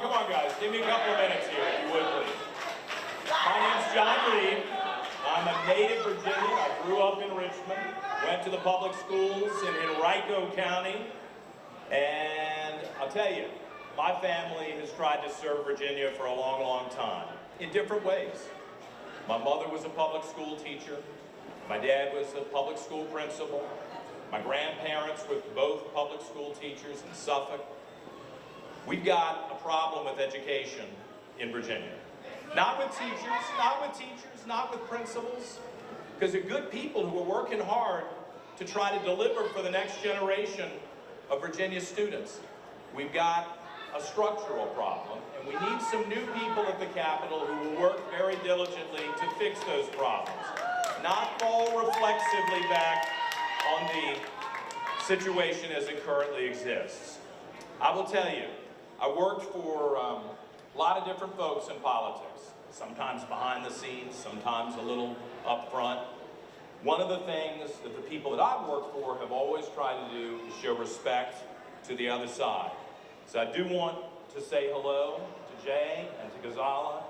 come on, guys. Give me a couple of minutes here, if you would, please. My name's John Reid. I'm a native Virginian. I grew up in Richmond, went to the public schools in Henrico County, and I'll tell you, my family has tried to serve Virginia for a long, long time, in different ways. My mother was a public school teacher. My dad was a public school principal. My grandparents were both public school teachers in Suffolk. We've got a problem with education in Virginia. Not with teachers, not with principals, because they're good people who are working hard to try to deliver for the next generation of Virginia students. We've got a structural problem, and we need some new people at the Capitol who will work very diligently to fix those problems, not fall reflexively back on the situation as it currently exists. I will tell you, I worked for a lot of different folks in politics, sometimes behind the scenes, sometimes a little up front. One of the things that the people that I've worked for have always tried to do is show respect to the other side. So I do want to say hello to Jay and to Ghazala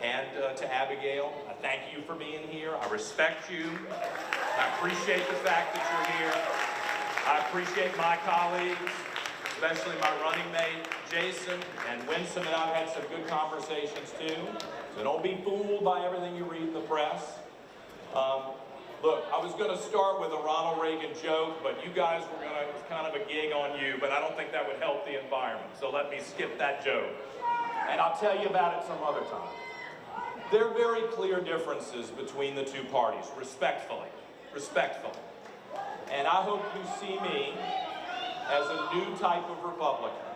and to Abigail. I thank you for being here. I respect you. I appreciate the fact that you're here. I appreciate my colleagues, especially my running mate, Jason, and Winsome, and I've had some good conversations too. So don't be fooled by everything you read in the press. Look, I was going to start with a Ronald Reagan joke, but you guys were going to, it was kind of a gig on you, but I don't think that would help the environment. So let me skip that joke. And I'll tell you about it some other time. There are very clear differences between the two parties, respectfully. And I hope you see me as a new type of Republican.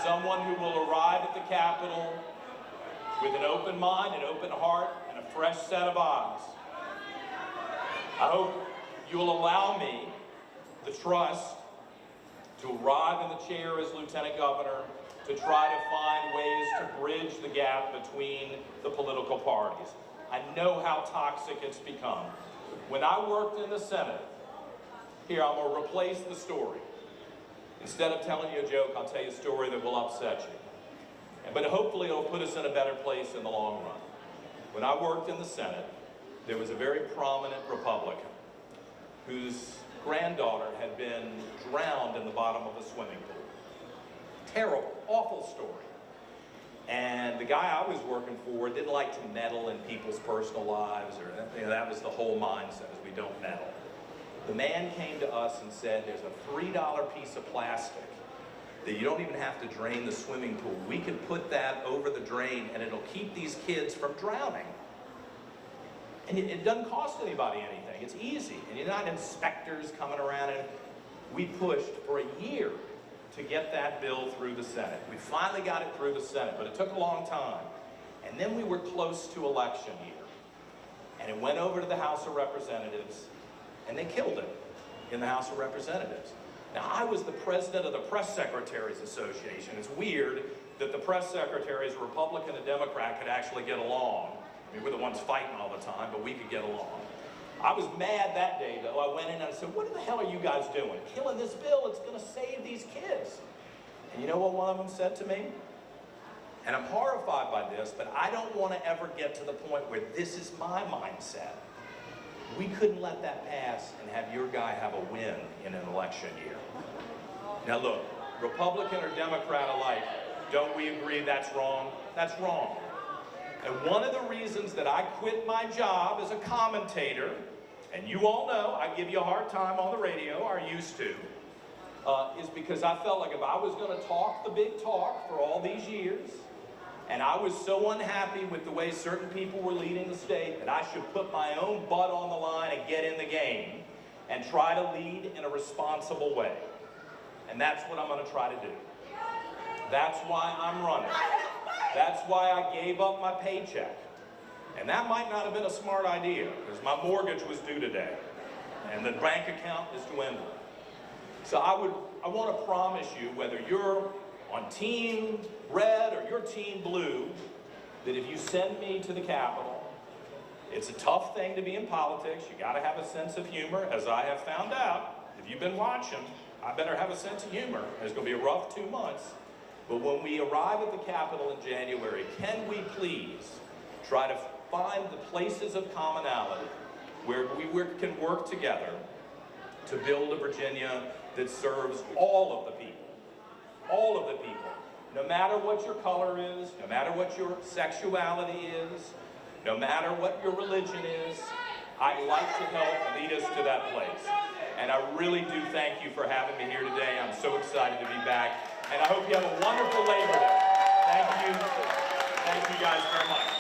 Someone who will arrive at the Capitol with an open mind, an open heart, and a fresh set of eyes. I hope you'll allow me the trust to arrive in the chair as Lieutenant Governor to try to find ways to bridge the gap between the political parties. I know how toxic it's become. When I worked in the Senate, here, I'm going to replace the story. Instead of telling you a joke, I'll tell you a story that will upset you. But hopefully it'll put us in a better place in the long run. When I worked in the Senate, there was a very prominent Republican whose granddaughter had been drowned in the bottom of a swimming pool. Terrible, awful story. And the guy I was working for didn't like to meddle in people's personal lives, or that was the whole mindset, is we don't meddle. The man came to us and said, there's a $3 piece of plastic that you don't even have to drain the swimming pool. We can put that over the drain and it'll keep these kids from drowning. And it doesn't cost anybody anything. It's easy. And you're not inspectors coming around. And we pushed for a year to get that bill through the Senate. We finally got it through the Senate, but it took a long time. And then we were close to election year. And it went over to the House of Representatives, and they killed it in the House of Representatives. Now, I was the president of the Press Secretaries Association. It's weird that the press secretaries, Republican and Democrat, could actually get along. I mean, we're the ones fighting all the time, but we could get along. I was mad that day, though. I went in and I said, what the hell are you guys doing? Killing this bill, it's going to save these kids. And you know what one of them said to me? And I'm horrified by this, but I don't want to ever get to the point where this is my mindset. We couldn't let that pass and have your guy have a win in an election year. Now look, Republican or Democrat alike, don't we agree that's wrong? That's wrong. And one of the reasons that I quit my job as a commentator, and you all know, I give you a hard time on the radio, or used to, is because I felt like if I was going to talk the big talk for all these years, and I was so unhappy with the way certain people were leading the state that I should put my own butt on the line and get in the game and try to lead in a responsible way. And that's what I'm going to try to do. That's why I'm running. That's why I gave up my paycheck. And that might not have been a smart idea, because my mortgage was due today, and the bank account is dwindling. So I want to promise you, whether you're on Team Red or your Team Blue, that if you send me to the Capitol, it's a tough thing to be in politics. You got to have a sense of humor, as I have found out. If you've been watching, I better have a sense of humor. It's going to be a rough 2 months. But when we arrive at the Capitol in January, can we please try to find the places of commonality where we can work together to build a Virginia that serves all of the people. All of the people. No matter what your color is, no matter what your sexuality is, no matter what your religion is, I'd like to help lead us to that place. And I really do thank you for having me here today. I'm so excited to be back. And I hope you have a wonderful Labor Day. Thank you. Thank you guys very much.